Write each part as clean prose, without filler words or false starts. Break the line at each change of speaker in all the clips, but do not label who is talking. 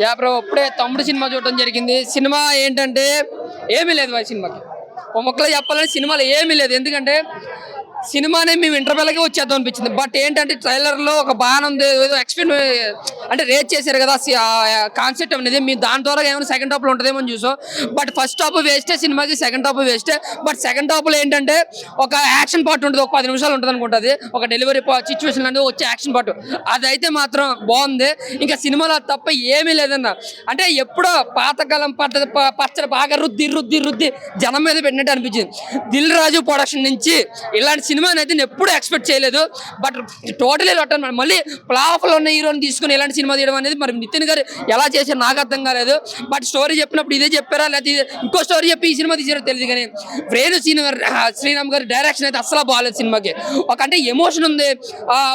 Yeah bro, ఇప్పుడే తమ్ముడు cinema చూడటం జరిగింది. సినిమా ఏంటంటే ఏమీ లేదు ఆ సినిమాకి. ఓ మొక్కలో చెప్పాలంటే సినిమాలో ఏమీ లేదు. ఎందుకంటే సినిమానే మేము ఇంటర్వెల్కి వచ్చేద్దాం అనిపించింది. బట్ ఏంటంటే ట్రైలర్లో ఒక బాగానే ఉంది, ఏదో ఎక్స్పెక్ట్ అంటే రేట్ చేశారు కదా కాన్సెప్ట్ అనేది. మేము దాని ద్వారా ఏమైనా సెకండ్ హాఫ్లో ఉంటుందేమో అని చూసాం. బట్ ఫస్ట్ హాఫ్ వేస్టే సినిమాకి, సెకండ్ హాఫ్ వేస్టే. బట్ సెకండ్ హాఫ్లో ఏంటంటే ఒక యాక్షన్ పార్ట్ ఉంటుంది, ఒక 10 నిమిషాలు ఉంటుంది అనుకుంటుంది. ఒక డెలివరీ సిచ్యువేషన్ అనేది వచ్చే యాక్షన్ పార్ట్ అదైతే మాత్రం బాగుంది. ఇంకా సినిమాలో తప్ప ఏమీ లేదన్న. అంటే ఎప్పుడో పాతకాలం పద్ధతి పచ్చడి బాగా రుద్ది రుద్ది రుద్ది జనం మీద పెట్టినట్టు అనిపించింది. దిల్ రాజు ప్రొడక్షన్ నుంచి ఇలాంటి సినిమాని అయితే నేను ఎప్పుడు ఎక్స్పెక్ట్ చేయలేదు. But totally rotten. మళ్ళీ ఫ్లాప్లో ఉన్న హీరోని తీసుకుని ఇలాంటి సినిమా తీయడం అనేది మరి నితిన్ గారు ఎలా చేశారు నాకు అర్థం కాలేదు. బట్ స్టోరీ చెప్పినప్పుడు ఇదే చెప్పారా, లేకపోతే ఇంకో స్టోరీ చెప్పి ఈ సినిమా తీసారో తెలియదు. కానీ వేణు శ్రీరామ్ గారి డైరెక్షన్ అయితే అసలు బాగాలేదు సినిమాకి. ఒక అంటే ఎమోషన్ ఉంది,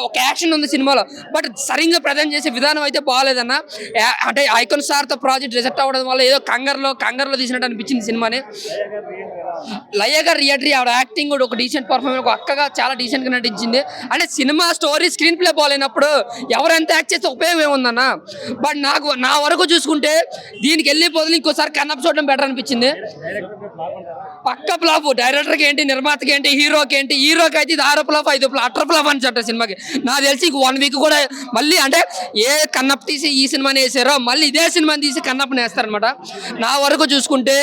ఒక యాక్షన్ ఉంది సినిమాలో. బట్ సరిగ్గా ప్రజెంట్ చేసే విధానం అయితే బాగాలేదన్న. అంటే ఐకాన్ స్టార్తో ప్రాజెక్ట్ రిజెక్ట్ అవ్వడం వల్ల ఏదో కంగారులో తీసినట్టు అనిపించింది సినిమాని. లయ గారు రియటరీ ఆవిడ యాక్టింగ్ కూడా ఒక డీసెంట్ పర్ఫార్మెన్స్, ఒక అక్కగా చాలా డీసెంట్గా నటించింది. అంటే సినిమా స్టోరీ స్క్రీన్ ప్లే బాగాలేనప్పుడు ఎవరెంత యాక్ట్ చేస్తే ఉపయోగం ఏముందన్న. బట్ నా వరకు చూసుకుంటే దీనికి వెళ్ళిపోతుంది ఇంకోసారి కన్నప్ప చూడడం బెటర్ అనిపించింది. పక్క ఫ్లాప్. డైరెక్టర్కి ఏంటి, నిర్మాతకి ఏంటి, హీరోకి ఏంటి. హీరోకి అయితే ఇది 6 ఫ్లాప్ 5 ఫ్లాప్ అటర్ ఫ్లాప్ అని చెప్పారు సినిమాకి. నాకు తెలిసి ఇంక 1 వీక్ కూడా మళ్ళీ అంటే ఏ కన్నప్ప తీసి ఈ సినిమాని వేసారో మళ్ళీ ఇదే సినిమాని తీసి కన్నప్పని వేస్తారనమాట. నా వరకు చూసుకుంటే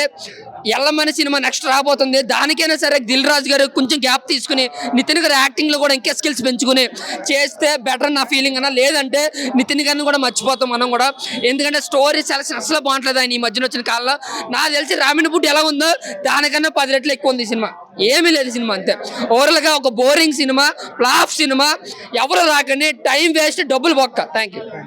ఎల్లమని సినిమా నెక్స్ట్ రాబోతుంది. దానికైనా సరే దిల్ రాజు గారు కొంచెం గ్యాప్ తీసుకుని నితిన్ గారు యాక్టింగ్లో కూడా ఇంకా స్కిల్స్ పెంచుకుని చేస్తే బెటర్ నా ఫీలింగ్ అన్న. లేదంటే నితిన్ గారిని కూడా మర్చిపోతాం మనం కూడా. ఎందుకంటే స్టోరీ సెలక్షన్ అసలు బాగుంటుంది ఆయన ఈ మధ్యన వచ్చిన కాలంలో. నాకు తెలిసి రామిని బుట్టి ఎలా ఉందో దానికన్నా 10 రెట్లు ఎక్కువ ఉంది సినిమా. ఏమీ లేదు సినిమా, అంతే. ఓవరాల్గా ఒక బోరింగ్ సినిమా, ఫ్లాప్ సినిమా. ఎవరు రాకండి, టైం వేస్ట్, డబ్బులు బొక్క. Thank you.